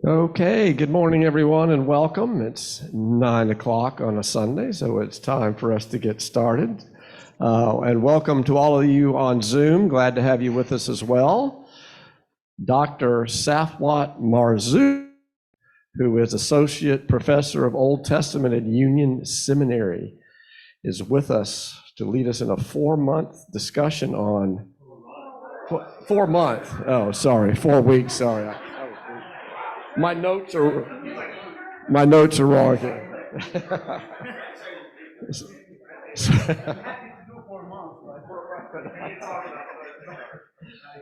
Okay, good morning, everyone, and welcome. It's 9 o'clock on a Sunday, so it's time for us to get started. And welcome to all of you on Zoom. Glad to have you with us as well. Dr. Safwat Marzouk, who is Associate Professor of Old Testament at Union Seminary, is with us to lead us in a 4-month discussion on 4 months. Oh, sorry, 4 weeks. Sorry. My notes are wrong here.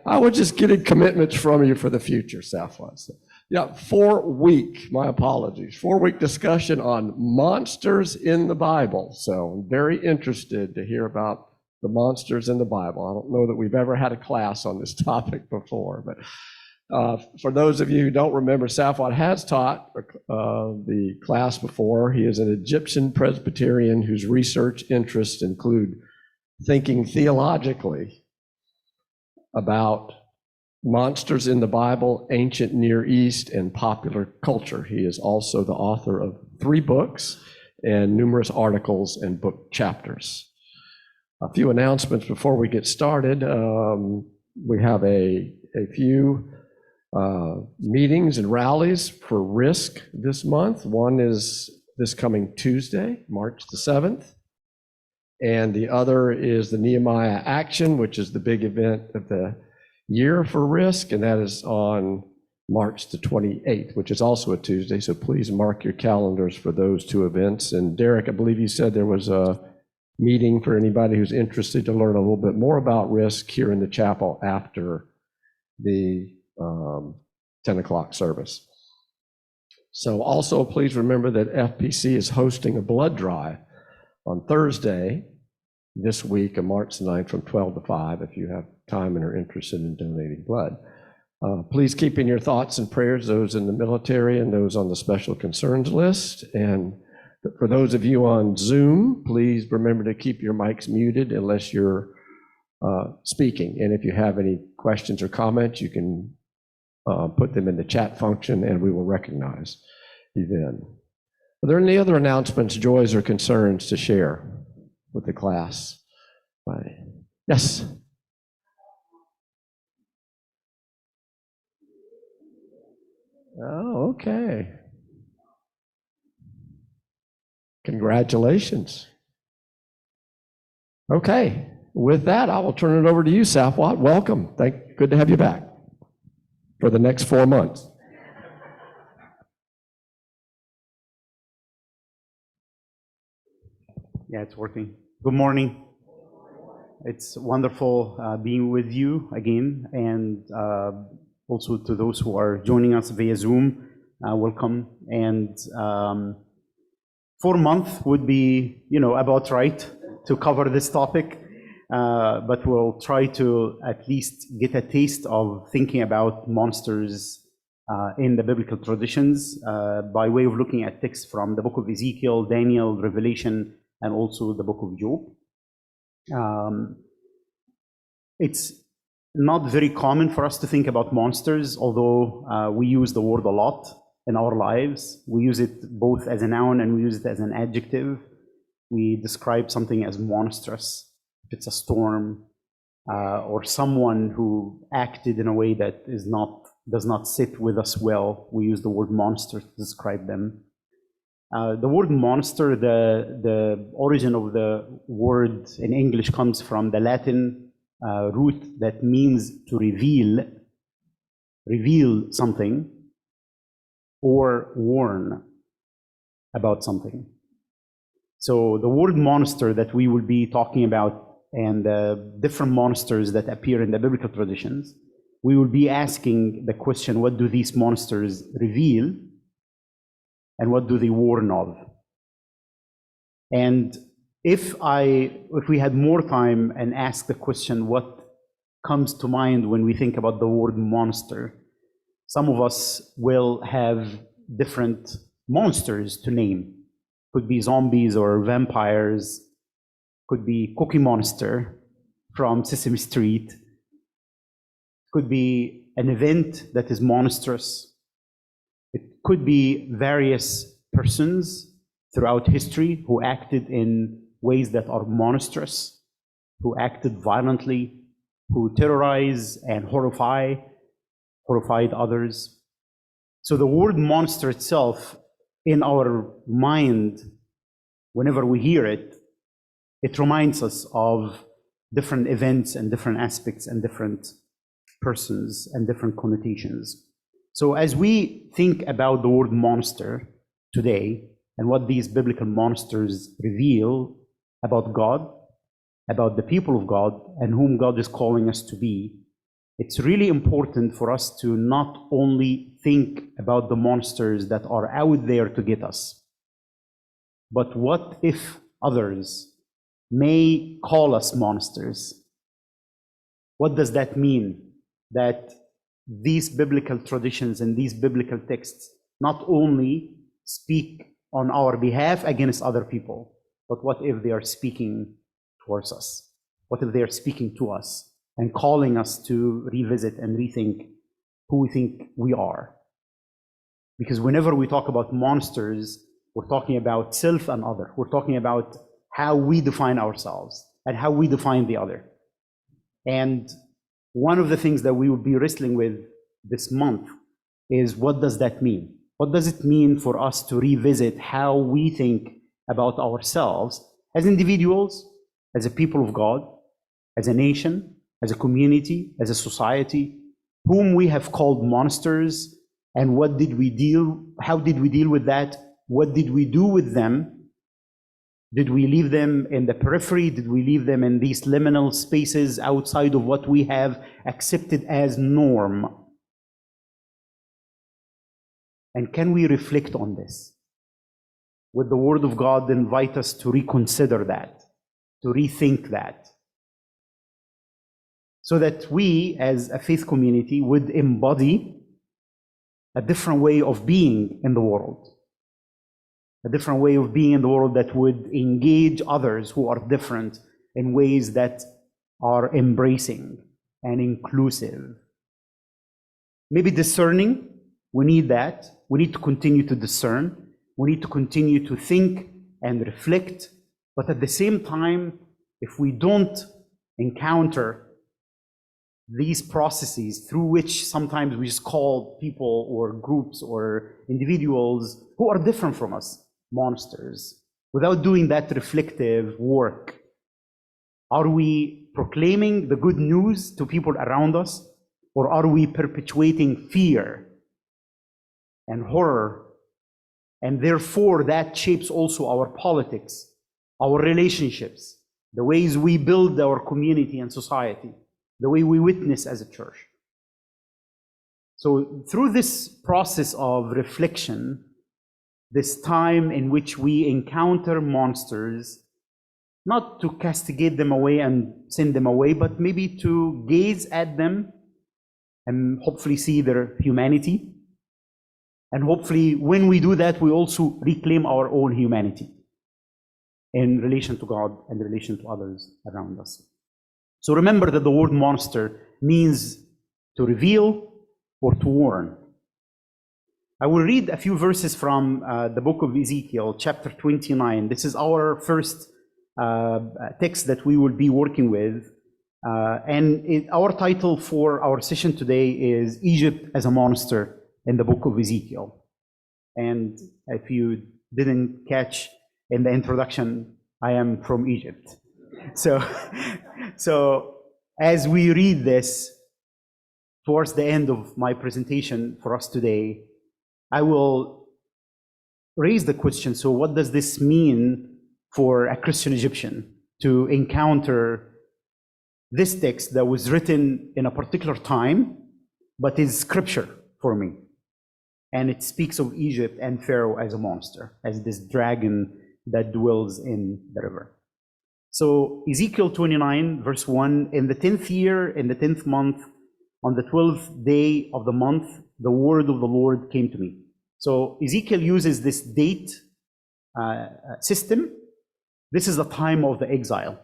I was just getting commitments from you for the future, Safwat. So, yeah, 4-week, my apologies, 4-week discussion on monsters in the Bible. So I'm very interested to hear about the monsters in the Bible. I don't know that we've ever had a class on this topic before, but for those of you who don't remember, Safwat has taught the class before. He is an Egyptian Presbyterian whose research interests include thinking theologically about monsters in the Bible, ancient Near East, and popular culture. He is also the author of 3 books and numerous articles and book chapters. A few announcements before we get started. We have a few meetings and rallies for RISK this month. One is this coming Tuesday, March the 7th. And the other is the Nehemiah Action, which is the big event of the year for RISK, and that is on March the 28th, which is also a Tuesday. So please mark your calendars for those 2 events. And Derek, I believe you said there was a meeting for anybody who's interested to learn a little bit more about RISK here in the chapel after the 10 o'clock service. So also please remember that FPC is hosting a blood drive on Thursday this week on March 9th from 12 to 5 if you have time and are interested in donating blood. Please keep in your thoughts and prayers those in the military and those on the special concerns list. And for those of you on Zoom, please remember to keep your mics muted unless you're speaking. And if you have any questions or comments, you can put them in the chat function and we will recognize you then. Are there any other announcements, joys, or concerns to share with the class? Yes. Oh, okay. Congratulations. Okay. With that, I will turn it over to you, Safwat. Welcome. Good to have you back for the next 4 months. Yeah, it's working. Good morning. It's wonderful being with you again, and also to those who are joining us via Zoom, welcome. And 4 months would be, about right to cover this topic. But we'll try to at least get a taste of thinking about monsters in the biblical traditions by way of looking at texts from the book of Ezekiel, Daniel, Revelation, and also the book of Job. It's not very common for us to think about monsters, although we use the word a lot in our lives. We use it both as a noun and we use it as an adjective. We describe something as monstrous. If it's a storm or someone who acted in a way that does not sit with us well, we use the word monster to describe them. The word monster, the origin of the word in English comes from the Latin root that means to reveal something or warn about something. So the word monster that we will be talking about and the different monsters that appear in the biblical traditions, we will be asking the question, what do these monsters reveal and what do they warn of? And if we had more time and ask the question, what comes to mind when we think about the word monster, some of us will have different monsters to name. Could be zombies or vampires, could be Cookie Monster from Sesame Street, could be an event that is monstrous, It could be various persons throughout history who acted in ways that are monstrous, who acted violently, who terrorize and horrified others. So the word monster itself, in our mind, whenever we hear it, it reminds us of different events and different aspects and different persons and different connotations. So as we think about the word monster today and what these biblical monsters reveal about God, about the people of God, and whom God is calling us to be, it's really important for us to not only think about the monsters that are out there to get us, but what if others may call us monsters? What does that mean? That these biblical traditions and these biblical texts not only speak on our behalf against other people, but what if they are speaking towards us? What if they are speaking to us and calling us to revisit and rethink who we think we are? Because whenever we talk about monsters, we're talking about self and other. We're talking about how we define ourselves and how we define the other. And one of the things that we will be wrestling with this month is, what does that mean? What does it mean for us to revisit how we think about ourselves as individuals, as a people of God, as a nation, as a community, as a society, whom we have called monsters, and how did we deal with that? What did we do with them? Did we leave them in the periphery? Did we leave them in these liminal spaces outside of what we have accepted as norm? And can we reflect on this? Would the Word of God invite us to reconsider that, to rethink that, so that we as a faith community would embody a different way of being in the world, a different way of being in the world that would engage others who are different in ways that are embracing and inclusive. Maybe discerning, we need that. We need to continue to discern. We need to continue to think and reflect. But at the same time, if we don't encounter these processes through which sometimes we just call people or groups or individuals who are different from us monsters, without doing that reflective work, are we proclaiming the good news to people around us, or are we perpetuating fear and horror? And therefore that shapes also our politics, our relationships, the ways we build our community and society, the way we witness as a church. So through this process of reflection, this time in which we encounter monsters, not to castigate them away and send them away, but maybe to gaze at them and hopefully see their humanity. And hopefully when we do that, we also reclaim our own humanity in relation to God and in relation to others around us. So remember that the word monster means to reveal or to warn. I will read a few verses from the book of Ezekiel, chapter 29. This is our first text that we will be working with. Our title for our session today is Egypt as a Monster in the book of Ezekiel. And if you didn't catch in the introduction, I am from Egypt. So as we read this, towards the end of my presentation for us today, I will raise the question, so what does this mean for a Christian Egyptian to encounter this text that was written in a particular time, but is scripture for me? And it speaks of Egypt and Pharaoh as a monster, as this dragon that dwells in the river. So Ezekiel 29, verse 1, in the 10th year, in the 10th month, on the 12th day of the month, the word of the Lord came to me. So Ezekiel uses this date system. This is the time of the exile.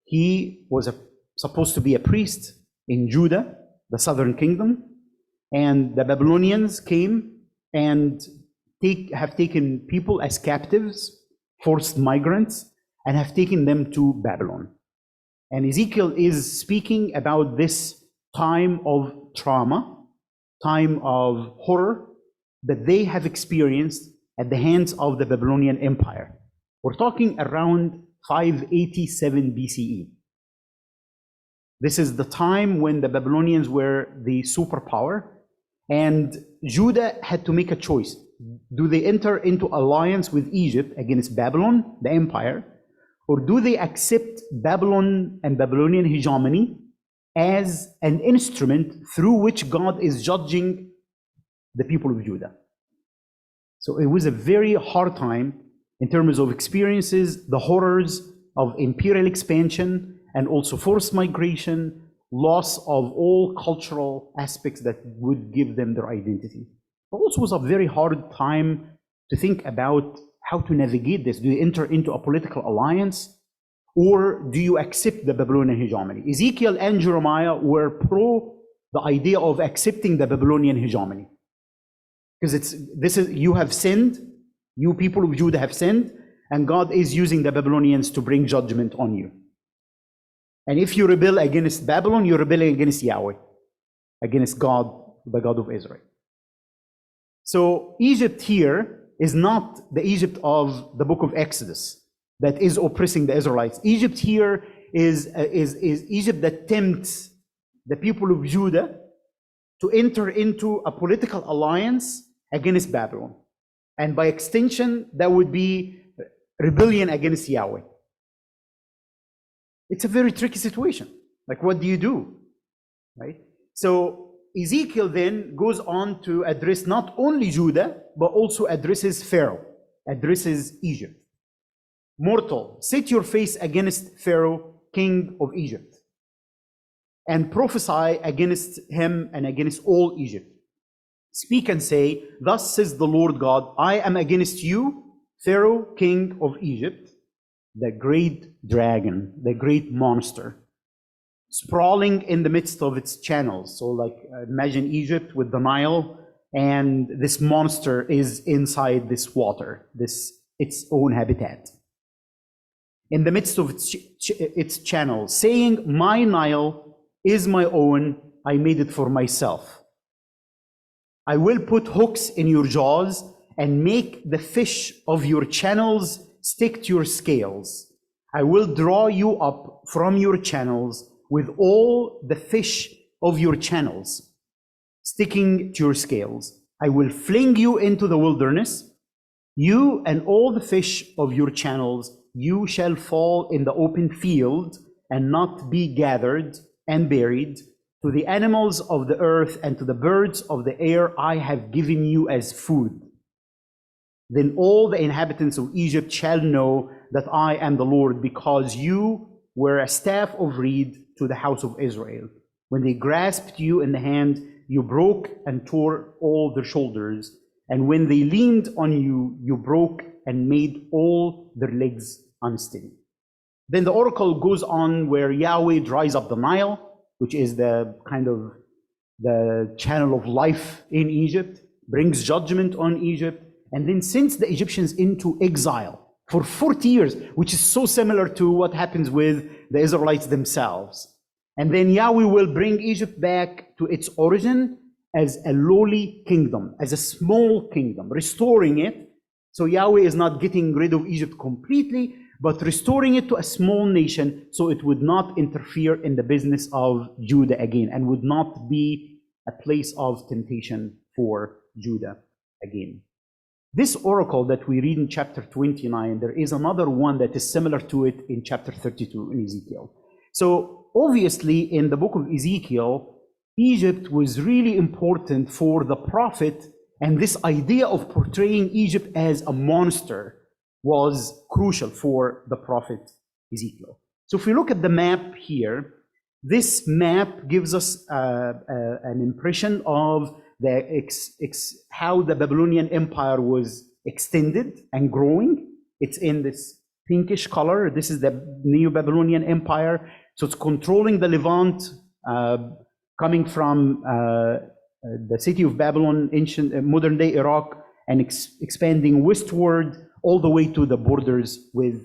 He was supposed to be a priest in Judah, the southern kingdom, And the Babylonians came and have taken people as captives, forced migrants, and have taken them to Babylon. And Ezekiel is speaking about this time of trauma, time of horror that they have experienced at the hands of the Babylonian Empire. We're talking around 587 BCE. This is the time when the Babylonians were the superpower, and Judah had to make a choice. Do they enter into alliance with Egypt against Babylon, the empire, or do they accept Babylon and Babylonian hegemony as an instrument through which God is judging the people of Judah? So it was a very hard time in terms of experiences, the horrors of imperial expansion, and also forced migration, loss of all cultural aspects that would give them their identity. It also was a very hard time to think about how to navigate this. Do you enter into a political alliance, or do you accept the Babylonian hegemony? Ezekiel and Jeremiah were pro the idea of accepting the Babylonian hegemony. Because you have sinned, you people of Judah have sinned, and God is using the Babylonians to bring judgment on you. And if you rebel against Babylon, you're rebelling against Yahweh, against God, the God of Israel. So Egypt here is not the Egypt of the book of Exodus that is oppressing the Israelites. Egypt here is Egypt that tempts the people of Judah to enter into a political alliance against Babylon. And by extension, that would be rebellion against Yahweh. It's a very tricky situation. Like, what do you do? Right? So Ezekiel then goes on to address not only Judah, but also addresses Pharaoh, addresses Egypt. Mortal, set your face against Pharaoh, king of Egypt, and prophesy against him and against all Egypt. Speak and say, thus says the Lord God, I am against you, Pharaoh, king of Egypt, the great dragon, the great monster, sprawling in the midst of its channels. So like imagine Egypt with the Nile, and this monster is inside this water, its own habitat. In the midst of its channels, saying, my Nile is my own, I made it for myself. I will put hooks in your jaws and make the fish of your channels stick to your scales. I will draw you up from your channels with all the fish of your channels sticking to your scales. I will fling you into the wilderness, you and all the fish of your channels. You shall fall in the open field and not be gathered and buried. To the animals of the earth and to the birds of the air I have given you as food. Then all the inhabitants of Egypt shall know that I am the Lord, because you were a staff of reed to the house of Israel. When they grasped you in the hand, you broke and tore all their shoulders. And when they leaned on you, you broke and made all their legs unsteady. Then the oracle goes on where Yahweh dries up the Nile, which is the kind of the channel of life in Egypt, brings judgment on Egypt, and then sends the Egyptians into exile for 40 years, which is so similar to what happens with the Israelites themselves. And then Yahweh will bring Egypt back to its origin as a lowly kingdom, as a small kingdom, restoring it. So Yahweh is not getting rid of Egypt completely, but restoring it to a small nation so it would not interfere in the business of Judah again and would not be a place of temptation for Judah again. This oracle that we read in chapter 29, there is another one that is similar to it in chapter 32 in Ezekiel. So obviously in the book of Ezekiel, Egypt was really important for the prophet, and this idea of portraying Egypt as a monster was crucial for the prophet Ezekiel. So if we look at the map here, this map gives us an impression of how the Babylonian Empire was extended and growing. It's in this pinkish color. This is the Neo-Babylonian Empire. So it's controlling the Levant, coming from the city of Babylon, ancient modern day Iraq, and expanding westward all the way to the borders with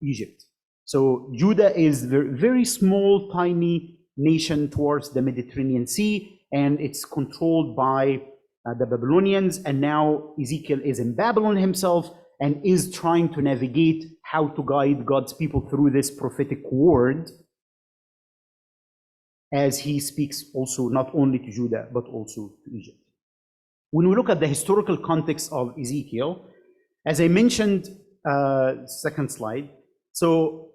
Egypt. So Judah is a very small, tiny nation towards the Mediterranean Sea, and it's controlled by the Babylonians. And now Ezekiel is in Babylon himself and is trying to navigate how to guide God's people through this prophetic word, as he speaks also not only to Judah, but also to Egypt. When we look at the historical context of Ezekiel, as I mentioned, second slide, so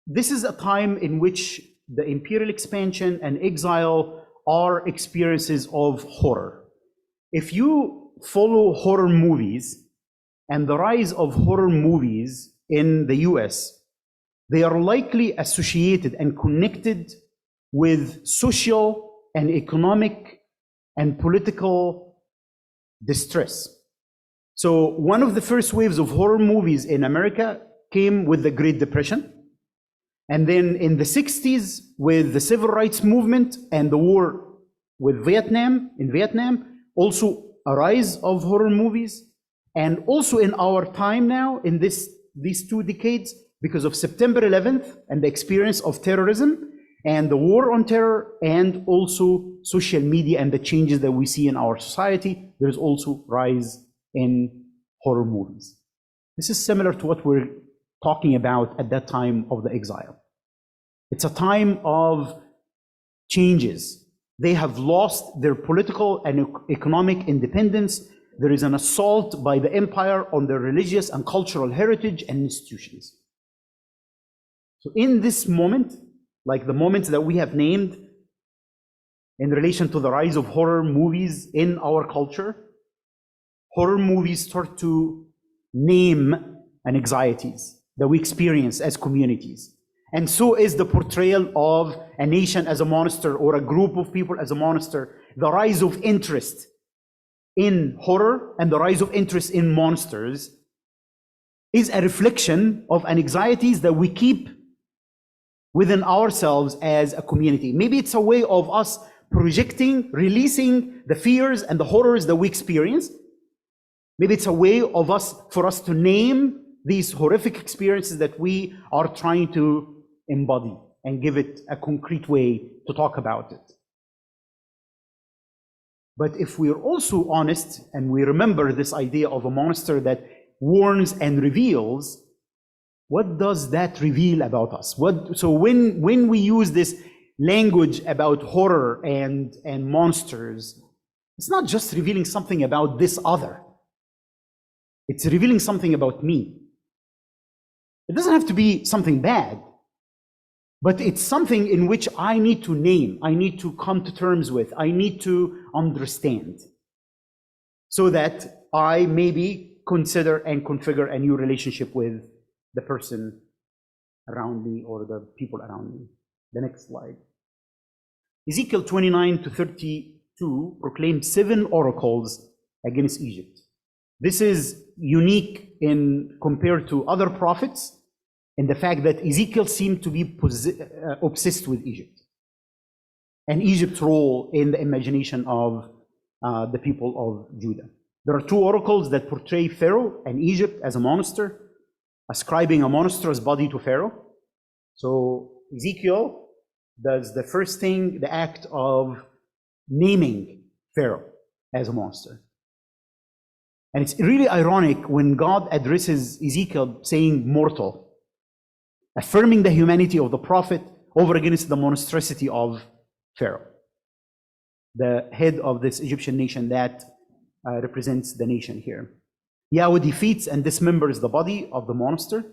this is a time in which the imperial expansion and exile are experiences of horror. If you follow horror movies and the rise of horror movies in the US, they are likely associated and connected with social and economic and political distress. So one of the first waves of horror movies in America came with the Great Depression. And then in the 60s, with the civil rights movement and the war with Vietnam, also a rise of horror movies. And also in our time now, in these 2 decades, because of September 11th and the experience of terrorism and the war on terror, and also social media and the changes that we see in our society, there's also rise in horror movies. This is similar to what we're talking about at that time of the exile. It's a time of changes. They have lost their political and economic independence. There is an assault by the empire on their religious and cultural heritage and institutions. So in this moment, like the moments that we have named in relation to the rise of horror movies in our culture, horror movies start to name anxieties that we experience as communities. And so is the portrayal of a nation as a monster or a group of people as a monster. The rise of interest in horror and the rise of interest in monsters is a reflection of anxieties that we keep within ourselves as a community. Maybe it's a way of us projecting, releasing the fears and the horrors that we experience. Maybe it's a way for us to name these horrific experiences that we are trying to embody and give it a concrete way to talk about it. But if we're also honest and we remember this idea of a monster that warns and reveals, what does that reveal about us? So when we use this language about horror and monsters, it's not just revealing something about this other. It's revealing something about me. It doesn't have to be something bad, but it's something in which I need to name, I need to come to terms with, I need to understand, so that I maybe consider and configure a new relationship with the person around me or the people around me. The next slide. Ezekiel 29 to 32 proclaims 7 oracles against Egypt. This is unique compared to other prophets in the fact that Ezekiel seemed to be obsessed with Egypt and Egypt's role in the imagination of the people of Judah. There are 2 oracles that portray Pharaoh and Egypt as a monster, ascribing a monstrous body to Pharaoh. So Ezekiel does the first thing, the act of naming Pharaoh as a monster. And it's really ironic when God addresses Ezekiel saying mortal, affirming the humanity of the prophet over against the monstrosity of Pharaoh, the head of this Egyptian nation that represents the nation here. Yahweh defeats and dismembers the body of the monster.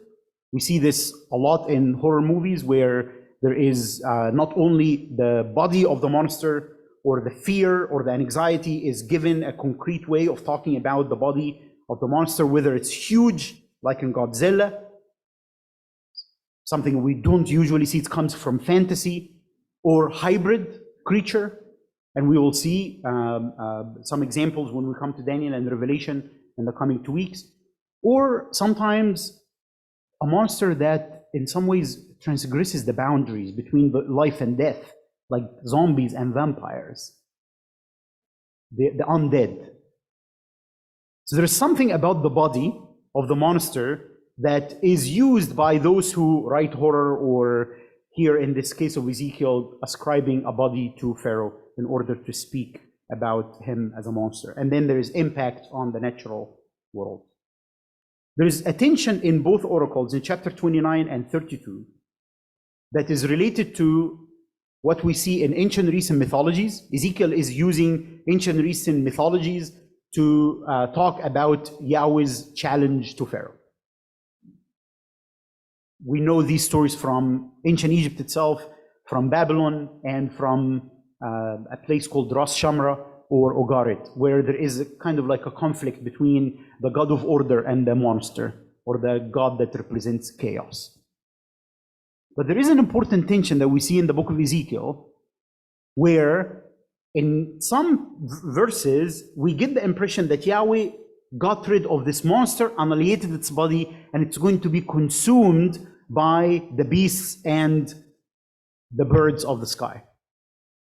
We see this a lot in horror movies where there is not only the body of the monster or the fear or the anxiety is given a concrete way of talking about the body of the monster, whether it's huge, like in Godzilla, something we don't usually see, it comes from fantasy, or hybrid creature. And we will see some examples when we come to Daniel and Revelation in the coming 2 weeks. Or sometimes a monster that in some ways transgresses the boundaries between life and death, like zombies and vampires. the undead. So there's something about the body of the monster that is used by those who write horror, or here in this case of Ezekiel, ascribing a body to Pharaoh in order to speak about him as a monster. And then there is impact on the natural world. There is a tension in both oracles in chapter 29 and 32 that is related to what we see in ancient recent mythologies. Ezekiel is using ancient recent mythologies to talk about Yahweh's challenge to Pharaoh. We know these stories from ancient Egypt itself, from Babylon, and from a place called Ras Shamra or Ogarit, where there is a kind of like a conflict between the god of order and the monster, or the god that represents chaos. But there is an important tension that we see in the book of Ezekiel, where in some verses we get the impression that Yahweh got rid of this monster, annihilated its body, and it's going to be consumed by the beasts and the birds of the sky.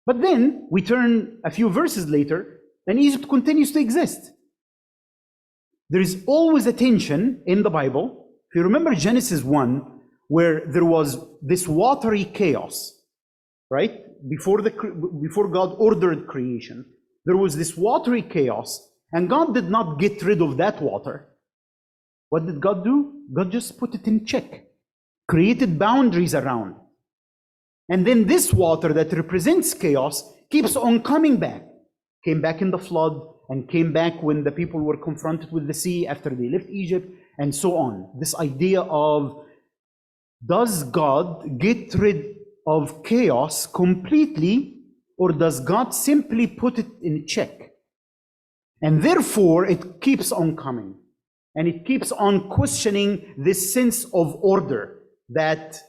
But then we turn a few verses later, and Egypt continues to exist. There is always a tension in the Bible. If you remember Genesis 1, where there was this watery chaos, right? Before God ordered creation, there was this watery chaos, and God did not get rid of that water. What did God do? God just put it in check, created boundaries around. And then this water that represents chaos keeps on coming back. Came back in the flood, and came back when the people were confronted with the sea after they left Egypt, and so on. This idea of, does God get rid of chaos completely, or does God simply put it in check? And therefore, it keeps on coming. And it keeps on questioning this sense of order that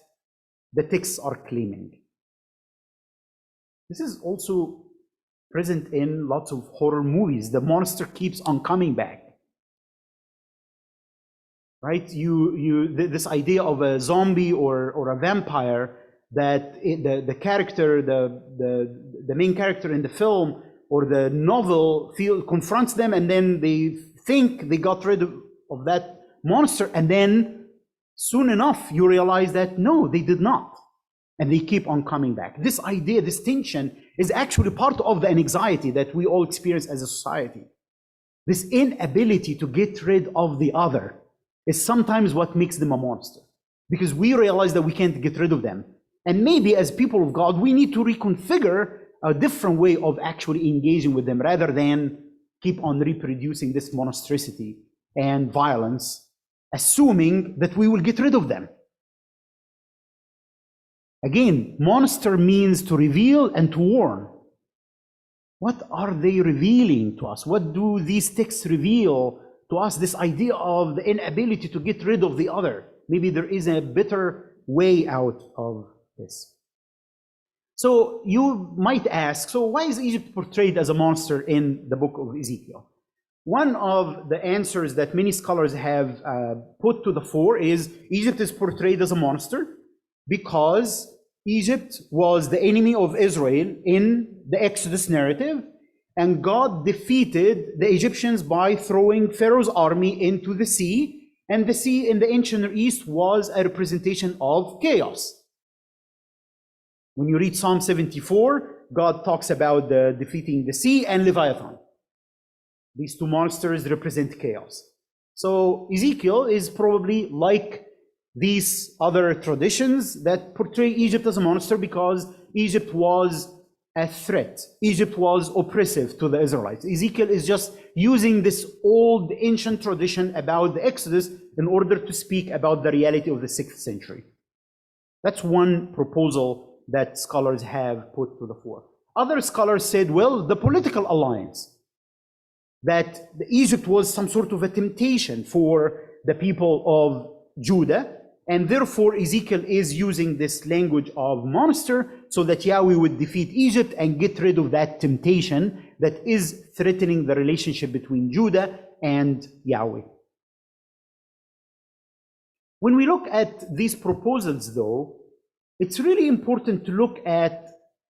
the texts are claiming. This is also present in lots of horror movies. The monster keeps on coming back. Right? This idea of a zombie or a vampire, that the character, the main character in the film or the novel confronts them, and then they think they got rid of that monster, and then soon enough you realize that no, they did not, and they keep on coming back. This idea, this tension, is actually part of the anxiety that we all experience as a society. This inability to get rid of the other is sometimes what makes them a monster, because we realize that we can't get rid of them. And maybe as people of God, we need to reconfigure a different way of actually engaging with them, rather than keep on reproducing this monstrosity and violence, assuming that we will get rid of them. Again, monster means to reveal and to warn. What are they revealing to us? What do these texts reveal to us? This idea of the inability to get rid of the other. Maybe there is a better way out of this. So you might ask, so why is Egypt portrayed as a monster in the book of Ezekiel? One of the answers that many scholars have put to the fore is Egypt is portrayed as a monster because Egypt was the enemy of Israel in the Exodus narrative, and God defeated the Egyptians by throwing Pharaoh's army into the sea, and the sea in the ancient Near East was a representation of chaos. When you read Psalm 74, God talks about defeating the sea and Leviathan. These two monsters represent chaos. So Ezekiel is probably like these other traditions that portray Egypt as a monster because Egypt was a threat. Egypt was oppressive to the Israelites. Ezekiel is just using this old ancient tradition about the Exodus in order to speak about the reality of the 6th century. That's one proposal that scholars have put to the fore. Other scholars said, well, the political alliance, that Egypt was some sort of a temptation for the people of Judah, and therefore Ezekiel is using this language of monster so that Yahweh would defeat Egypt and get rid of that temptation that is threatening the relationship between Judah and Yahweh. When we look at these proposals, though, it's really important to look at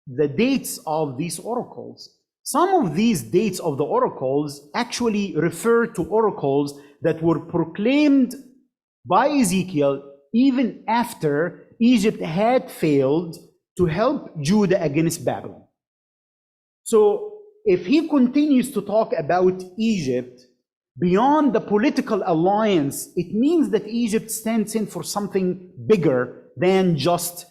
the dates of these oracles. Some of these dates of the oracles actually refer to oracles that were proclaimed by Ezekiel even after Egypt had failed to help Judah against Babylon. So if he continues to talk about Egypt beyond the political alliance, it means that Egypt stands in for something bigger than just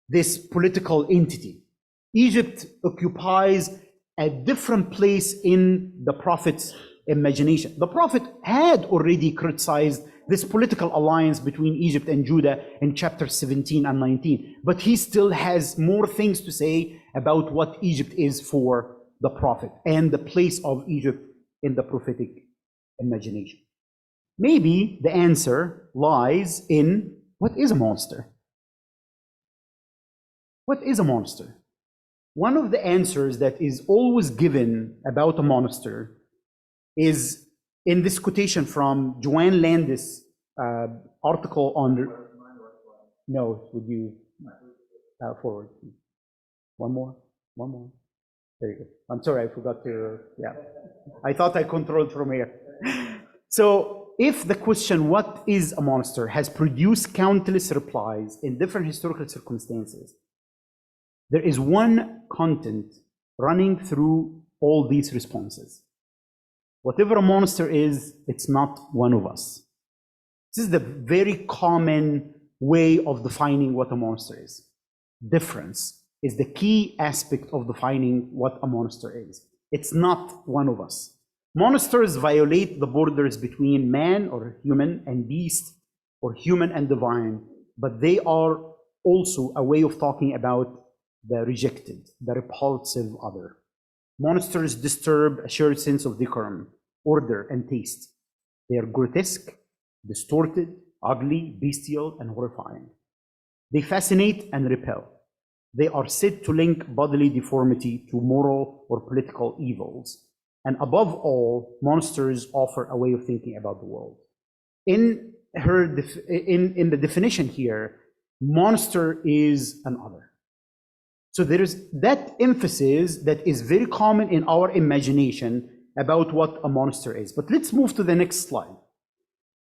this political entity. Egypt occupies a different place in the prophet's imagination. The prophet had already criticized this political alliance between Egypt and Judah in chapter 17 and 19, but he still has more things to say about what Egypt is for the prophet and the place of Egypt in the prophetic imagination. Maybe the answer lies in what is a monster? What is a monster? One of the answers that is always given about a monster is in this quotation from Joanne Landis' article on... No, would you forward? One more? There you go. I'm sorry, I forgot to... Yeah. I thought I controlled from here. So if the question, what is a monster, has produced countless replies in different historical circumstances, there is one content running through all these responses. Whatever a monster is, it's not one of us. This is the very common way of defining what a monster is. Difference is the key aspect of defining what a monster is. It's not one of us. Monsters violate the borders between man or human and beast, or human and divine, but they are also a way of talking about the rejected, the repulsive other. Monsters disturb a shared sense of decorum, order, and taste. They are grotesque, distorted, ugly, bestial, and horrifying. They fascinate and repel. They are said to link bodily deformity to moral or political evils. And above all, monsters offer a way of thinking about the world. In the definition here, monster is an other. So there is that emphasis that is very common in our imagination about what a monster is. But let's move to the next slide.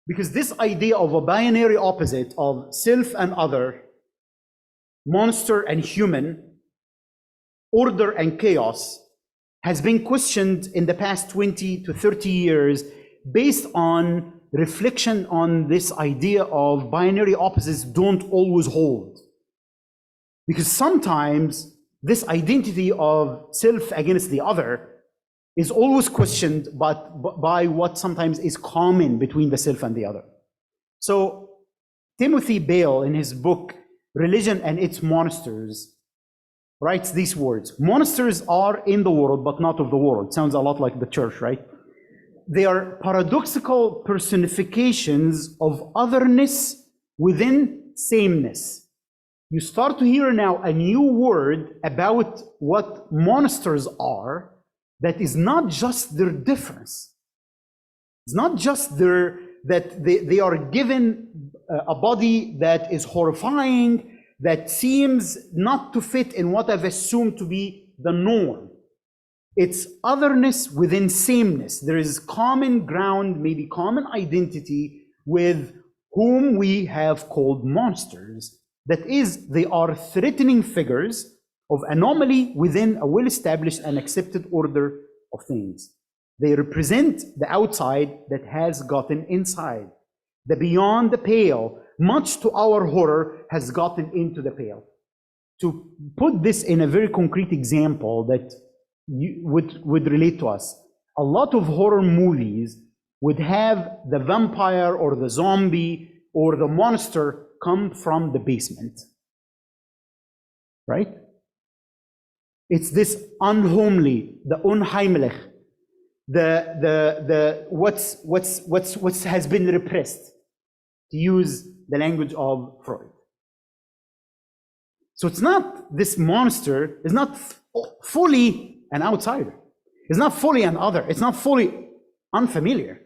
Because this idea of a binary opposite of self and other, monster and human, order and chaos, has been questioned in the past 20 to 30 years based on reflection on this idea of binary opposites don't always hold. Because sometimes this identity of self against the other is always questioned by what sometimes is common between the self and the other. So Timothy Bale, in his book, Religion and Its Monsters, writes these words: monsters are in the world, but not of the world. Sounds a lot like the church, right? They are paradoxical personifications of otherness within sameness. You start to hear now a new word about what monsters are that is not just their difference. It's not just that they are given a body that is horrifying, that seems not to fit in what I've assumed to be the norm. It's otherness within sameness. There is common ground, maybe common identity with whom we have called monsters. That is, they are threatening figures of anomaly within a well-established and accepted order of things. They represent the outside that has gotten inside. The beyond the pale, much to our horror, has gotten into the pale. To put this in a very concrete example that would relate to us, a lot of horror movies would have the vampire or the zombie or the monster come from the basement, right? It's this unhomely, the unheimlich, what has been repressed, to use the language of Freud. So it's not, this monster is not fully an outsider. It's not fully an other. It's not fully unfamiliar.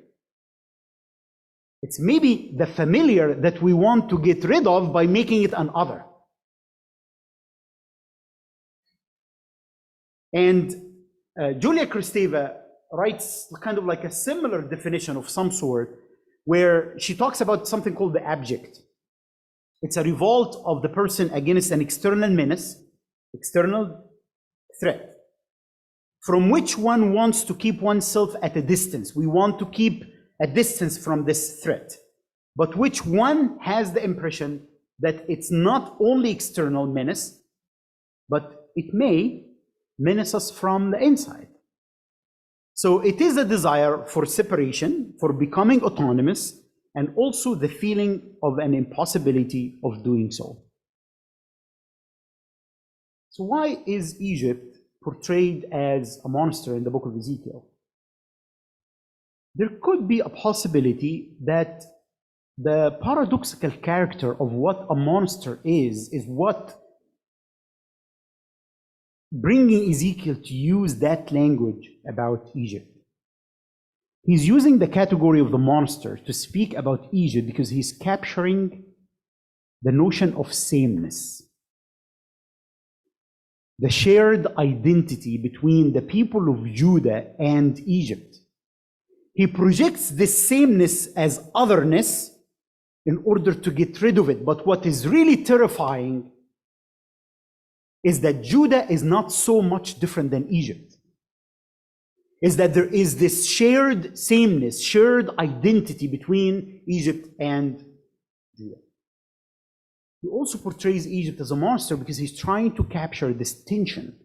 It's maybe the familiar that we want to get rid of by making it an other. And Julia Kristeva writes kind of like a similar definition of some sort, where she talks about something called the abject. It's a revolt of the person against an external menace, external threat, from which one wants to keep oneself at a distance. We want to keep a distance from this threat, but which one has the impression that it's not only external menace, but it may menace us from the inside. So it is a desire for separation, for becoming autonomous, and also the feeling of an impossibility of doing so. So why is Egypt portrayed as a monster in the book of Ezekiel? There could be a possibility that the paradoxical character of what a monster is what bringing Ezekiel to use that language about Egypt. He's using the category of the monster to speak about Egypt because he's capturing the notion of sameness, the shared identity between the people of Judah and Egypt. He projects this sameness as otherness in order to get rid of it. But what is really terrifying is that Judah is not so much different than Egypt. Is that there is this shared sameness, shared identity between Egypt and Judah. He also portrays Egypt as a monster because he's trying to capture this tension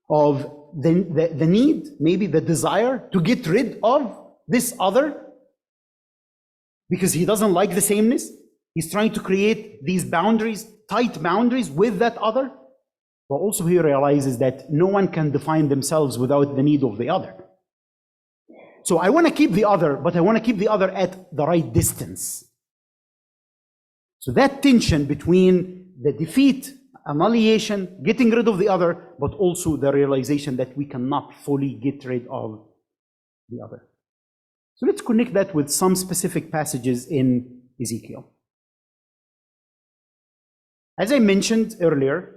of the need, maybe the desire to get rid of this other, because he doesn't like the sameness. He's trying to create these boundaries, tight boundaries with that other. But also he realizes that no one can define themselves without the need of the other. So I want to keep the other, but I want to keep the other at the right distance. So that tension between the defeat, annihilation, getting rid of the other, but also the realization that we cannot fully get rid of the other. So let's connect that with some specific passages in Ezekiel. As I mentioned earlier,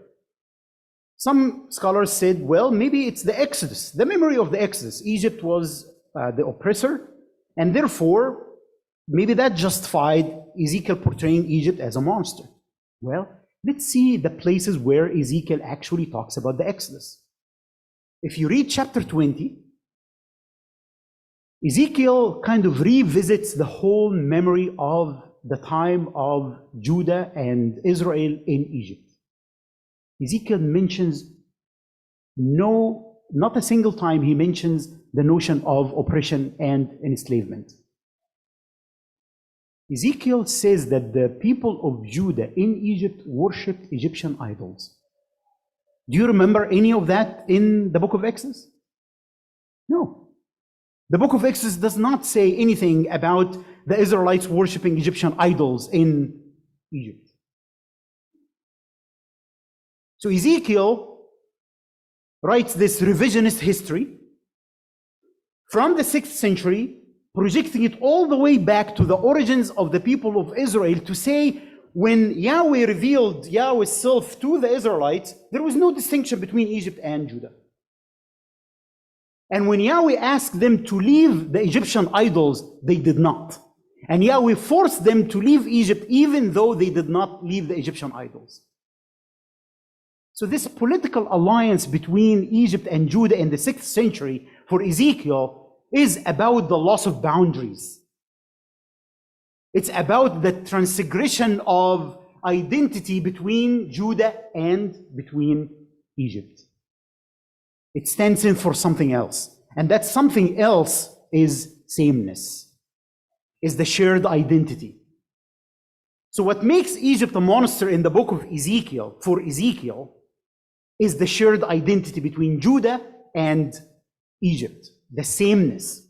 some scholars said, well, maybe it's the Exodus, the memory of the Exodus. Egypt was the oppressor, and therefore, maybe that justified Ezekiel portraying Egypt as a monster. Well, let's see the places where Ezekiel actually talks about the Exodus. If you read chapter 20, Ezekiel kind of revisits the whole memory of the time of Judah and Israel in Egypt. Ezekiel mentions not a single time he mentions the notion of oppression and enslavement. Ezekiel says that the people of Judah in Egypt worshipped Egyptian idols. Do you remember any of that in the book of Exodus? No. The book of Exodus does not say anything about the Israelites worshipping Egyptian idols in Egypt. So Ezekiel writes this revisionist history from the 6th century, projecting it all the way back to the origins of the people of Israel to say, when Yahweh revealed Yahweh's self to the Israelites, there was no distinction between Egypt and Judah. And when Yahweh asked them to leave the Egyptian idols, they did not. And Yahweh forced them to leave Egypt even though they did not leave the Egyptian idols. So this political alliance between Egypt and Judah in the 6th century for Ezekiel is about the loss of boundaries. It's about the transgression of identity between Judah and between Egypt. It stands in for something else. And that something else is sameness, is the shared identity. So what makes Egypt a monster in the book of Ezekiel, for Ezekiel, is the shared identity between Judah and Egypt, the sameness.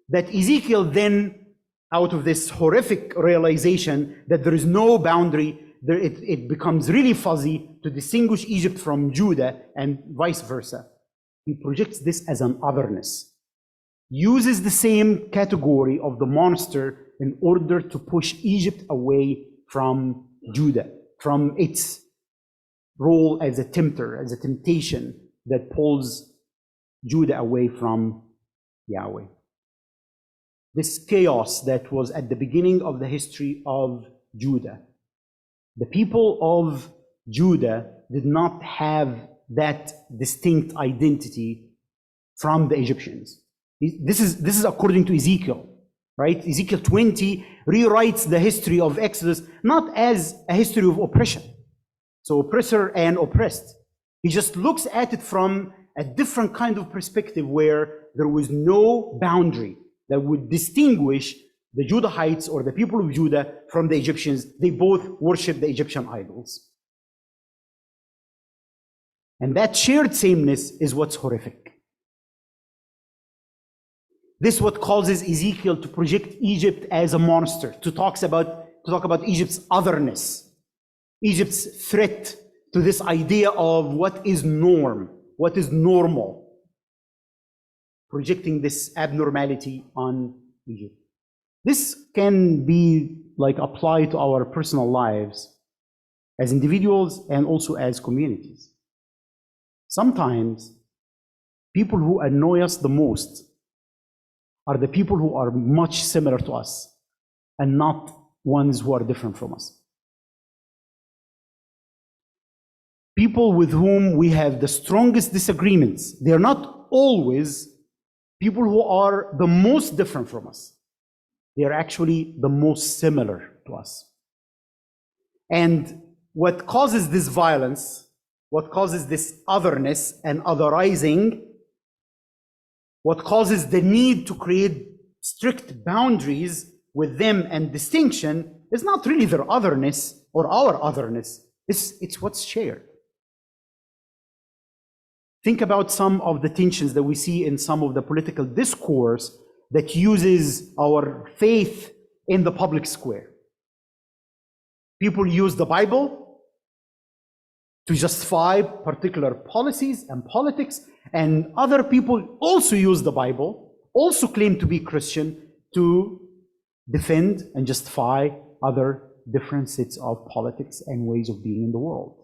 That Ezekiel then, out of this horrific realization that there is no boundary, it becomes really fuzzy to distinguish Egypt from Judah and vice versa. He projects this as an otherness, uses the same category of the monster in order to push Egypt away from Judah, from its role as a tempter, as a temptation that pulls Judah away from Yahweh. This chaos that was at the beginning of the history of Judah. The people of Judah did not have that distinct identity from the Egyptians. This is according to Ezekiel, right? Ezekiel 20 rewrites the history of Exodus not as a history of oppression, so oppressor and oppressed. He just looks at it from a different kind of perspective where there was no boundary that would distinguish the Judahites or the people of Judah from the Egyptians. They both worship the Egyptian idols. And that shared sameness is what's horrific. This is what causes Ezekiel to project Egypt as a monster, to talk about Egypt's otherness, Egypt's threat to this idea of what is norm, what is normal, projecting this abnormality on Egypt. This can be like applied to our personal lives as individuals and also as communities. Sometimes people who annoy us the most are the people who are much similar to us and not ones who are different from us. People with whom we have the strongest disagreements, they're not always people who are the most different from us. They are actually the most similar to us. And what causes this violence, what causes this otherness and otherizing, what causes the need to create strict boundaries with them and distinction is not really their otherness or our otherness, it's what's shared. Think about some of the tensions that we see in some of the political discourse that uses our faith in the public square. People use the Bible to justify particular policies and politics, and other people also use the Bible, also claim to be Christian, to defend and justify other different sets of politics and ways of being in the world.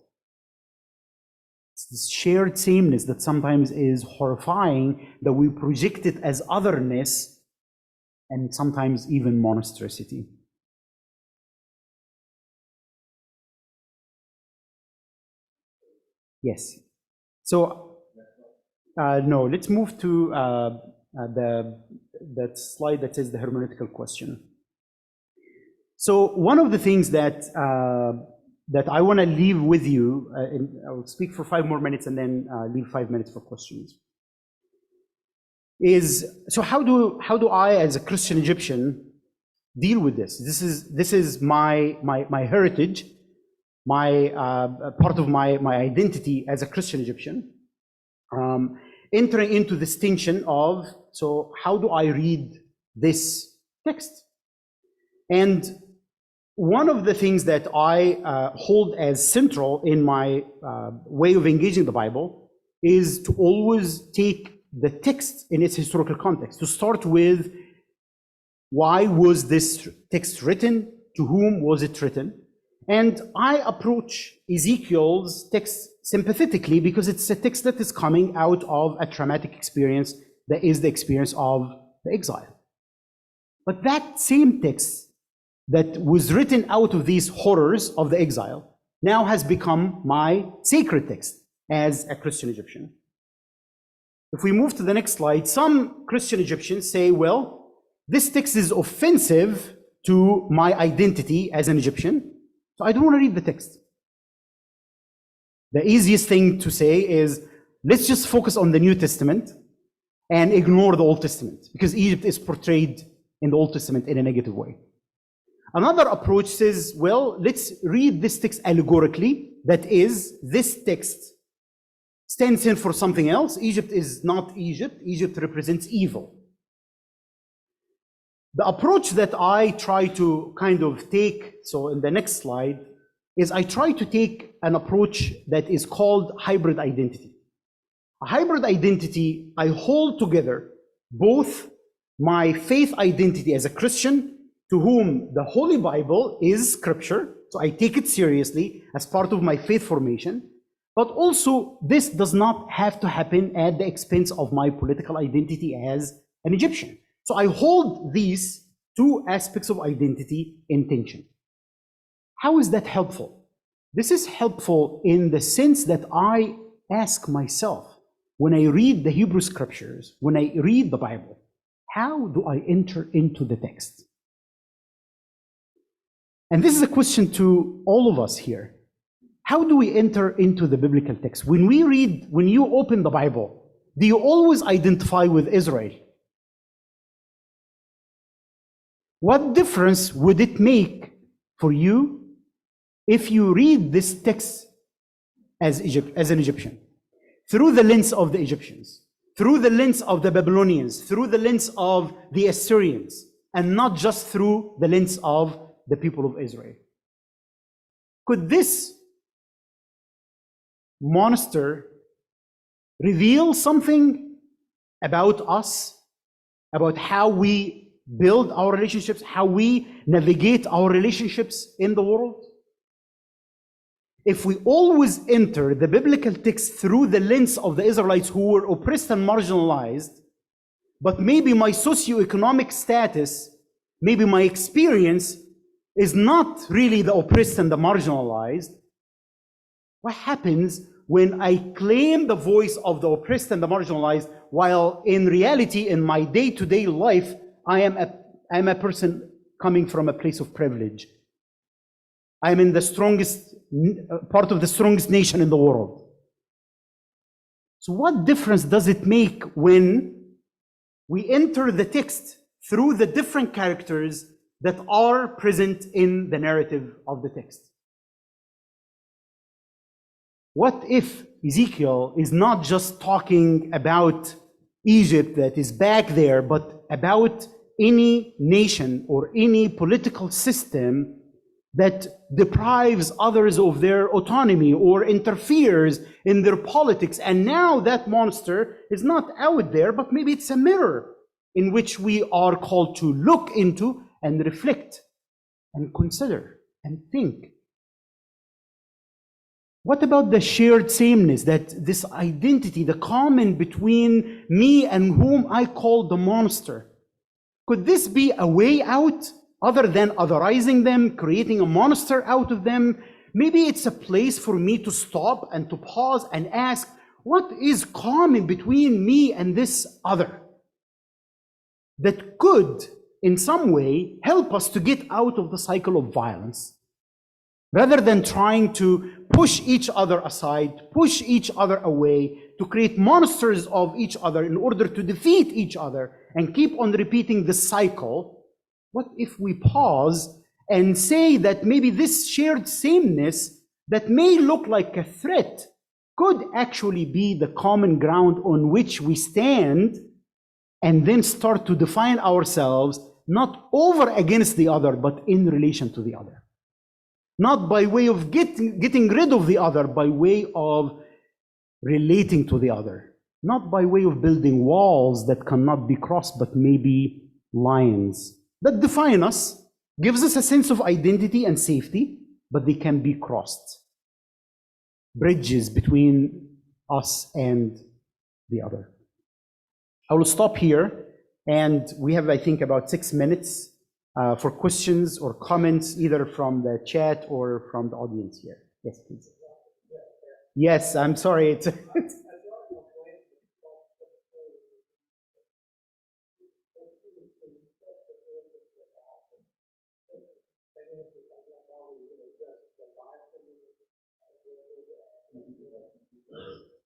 It's this shared sameness that sometimes is horrifying, that we project it as otherness and sometimes even monstrosity. Yes. So, no, let's move to that slide that says the hermeneutical question. So one of the things that that I want to leave with you, and I will speak for 5 more minutes and then leave 5 minutes for questions, is, so how do I, as a Christian Egyptian, deal with this? This is my heritage, my part of my identity as a Christian Egyptian. Entering into this tension of, so how do I read this text? And one of the things that I hold as central in my way of engaging the Bible is to always take the text in its historical context, to start with, why was this text written? To whom was it written? And I approach Ezekiel's text sympathetically because it's a text that is coming out of a traumatic experience that is the experience of the exile. But that same text that was written out of these horrors of the exile now has become my sacred text as a Christian Egyptian. If we move to the next slide, some Christian Egyptians say, well, this text is offensive to my identity as an Egyptian, so I don't want to read the text. The easiest thing to say is, let's just focus on the New Testament and ignore the Old Testament, because Egypt is portrayed in the Old Testament in a negative way. Another approach says, well, let's read this text allegorically. That is, this text stands in for something else. Egypt is not Egypt. Egypt represents evil. The approach that I try to kind of take, so in the next slide, is I try to take an approach that is called hybrid identity. A hybrid identity, I hold together both my faith identity as a Christian, to whom the Holy Bible is Scripture, so I take it seriously as part of my faith formation, But also, this does not have to happen at the expense of my political identity as an Egyptian. So I hold these two aspects of identity in tension. How is that helpful? This is helpful in the sense that I ask myself, when I read the Hebrew scriptures, when I read the Bible, how do I enter into the text? And this is a question to all of us here. How do we enter into the biblical text? When you open the Bible, do you always identify with Israel? What difference would it make for you if you read this text as an Egyptian? Through the lens of the Egyptians, through the lens of the Babylonians, through the lens of the Assyrians, and not just through the lens of the people of Israel. Could this monster reveal something about us, about how we build our relationships, how we navigate our relationships in the world? If we always enter the biblical text through the lens of the Israelites who were oppressed and marginalized, but maybe my socioeconomic status, maybe my experience is not really the oppressed and the marginalized, what happens when I claim the voice of the oppressed and the marginalized, while in reality, in my day-to-day life, I am a person coming from a place of privilege. I am in the strongest, part of the strongest nation in the world. So what difference does it make when we enter the text through the different characters that are present in the narrative of the text? What if Ezekiel is not just talking about Egypt that is back there, but about any nation or any political system that deprives others of their autonomy or interferes in their politics? And now that monster is not out there, but maybe it's a mirror in which we are called to look into and reflect and consider and think. What about the shared sameness, that this identity, the common between me and whom I call the monster? Could this be a way out other than otherizing them, creating a monster out of them? Maybe it's a place for me to stop and to pause and ask, what is common between me and this other that could, in some way, help us to get out of the cycle of violence? Rather than trying to push each other aside, push each other away, to create monsters of each other in order to defeat each other and keep on repeating the cycle, what if we pause and say that maybe this shared sameness that may look like a threat could actually be the common ground on which we stand, and then start to define ourselves not over against the other, but in relation to the other? Not by way of getting rid of the other, by way of relating to the other. Not by way of building walls that cannot be crossed, but maybe lines that define us, gives us a sense of identity and safety, but they can be crossed. Bridges between us and the other. I will stop here, and we have, I think, about 6 minutes for questions or comments, either from the chat or from the audience here. Yes, please. Yes, I'm sorry. It's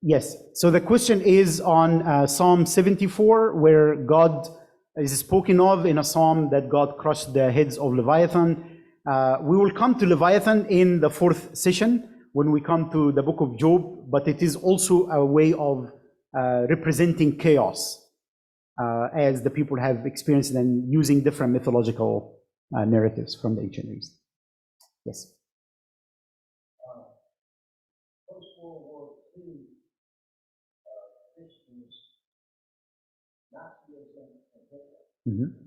yes. So the question is on Psalm 74, where God is spoken of in a psalm that God crushed the heads of Leviathan. We will come to Leviathan in the 4th session when we come to the book of Job, but it is also a way of representing chaos as the people have experienced and using different mythological narratives from the ancient Near East. Yes. Post-World War II, Christians, Nazism, and Hitler. Mm-hmm.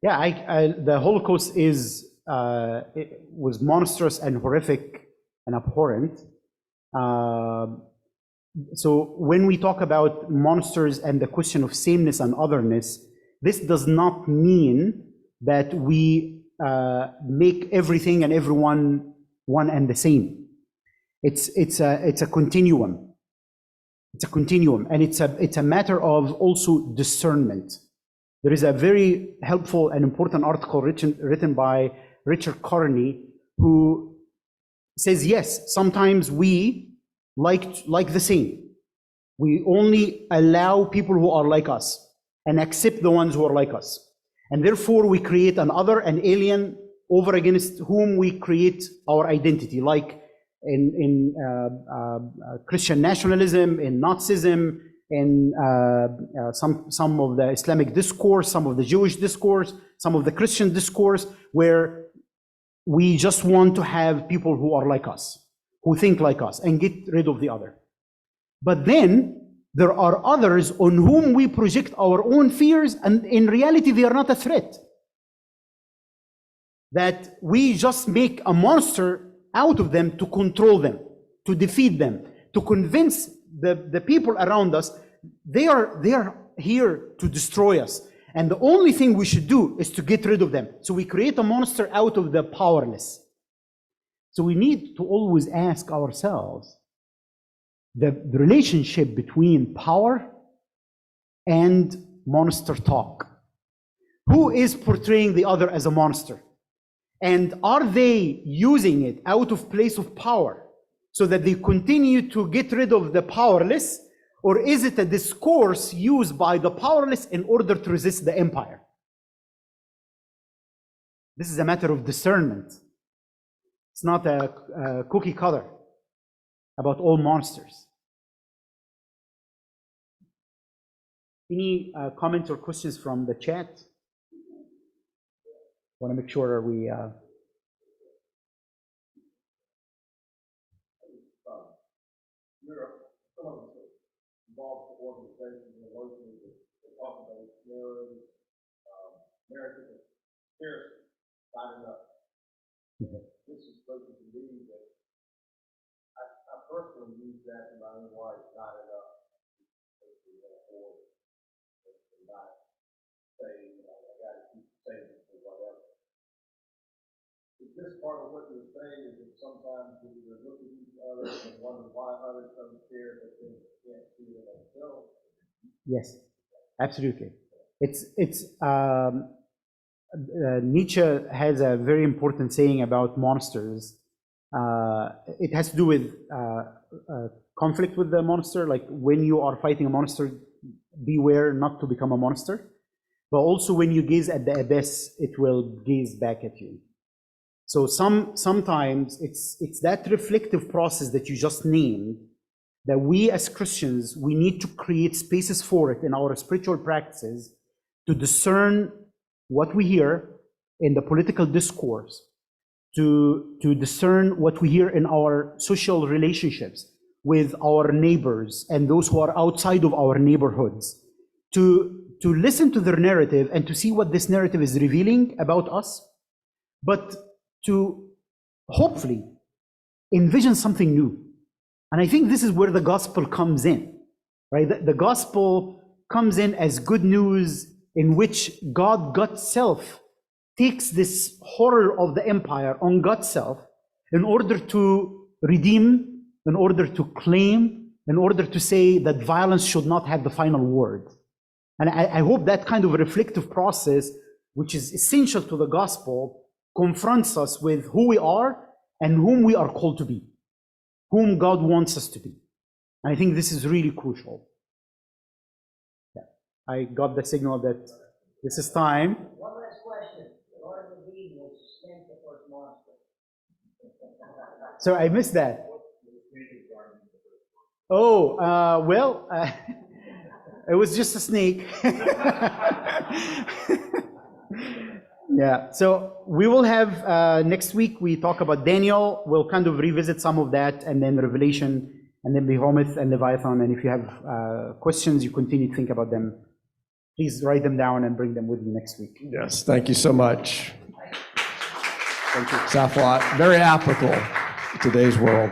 Yeah, the Holocaust it was monstrous and horrific and abhorrent. So when we talk about monsters and the question of sameness and otherness, this does not mean that we make everything and everyone one and the same. It's a continuum. It's a continuum, and it's a matter of also discernment. There is a very helpful and important article written by Richard Carney, who says, yes, sometimes we like the same. We only allow people who are like us and accept the ones who are like us. And therefore we create an other, an alien, over against whom we create our identity, like in Christian nationalism, in Nazism, in some of the Islamic discourse, some of the Jewish discourse, some of the Christian discourse, where we just want to have people who are like us, who think like us, and get rid of the other. But then there are others on whom we project our own fears, and in reality they are not a threat. That we just make a monster out of them to control them, to defeat them, to convince the people around us they are here to destroy us. And the only thing we should do is to get rid of them. So we create a monster out of the powerless. So we need to always ask ourselves the relationship between power and monster talk. Who is portraying the other as a monster? And are they using it out of place of power so that they continue to get rid of the powerless? Or is it a discourse used by the powerless in order to resist the empire? This is a matter of discernment. It's not a cookie cutter about all monsters. Any comments or questions from the chat? Want to make sure we involved organizations and working with talk about narrative, narrative of conspiracy, not enough. This is supposed to be that I personally use that in my own life, not enough. Not say, I got to keep saying it or whatever. Is this part of what you're saying? Is that sometimes we look at each other and wonder why others don't care, but then can't see it themselves? Yes, absolutely. Nietzsche has a very important saying about monsters. It has to do with conflict with the monster, like when you are fighting a monster, beware not to become a monster. But also when you gaze at the abyss, it will gaze back at you. So sometimes it's that reflective process that you just named, that we as Christians, we need to create spaces for it in our spiritual practices to discern what we hear in the political discourse, to discern what we hear in our social relationships with our neighbors and those who are outside of our neighborhoods, to listen to their narrative and to see what this narrative is revealing about us, but to hopefully envision something new. And I think this is where the gospel comes in, right? The gospel comes in as good news in which God's self takes this horror of the empire on God's self in order to redeem, in order to claim, in order to say that violence should not have the final word. And I hope that kind of reflective process, which is essential to the gospel, confronts us with who we are and whom we are called to be, whom God wants us to be. And I think this is really crucial. Yeah. I got the signal that this is time. One last question. The Lord of the Eden was sent the first monster. So I missed that. Oh, well, it was just a snake. Yeah, so we will have, next week we talk about Daniel. We'll kind of revisit some of that, and then Revelation, and then Behemoth and Leviathan. And if you have questions, you continue to think about them. please write them down and bring them with you next week. Yes, thank you so much. Thank you. Safwat, very applicable to today's world.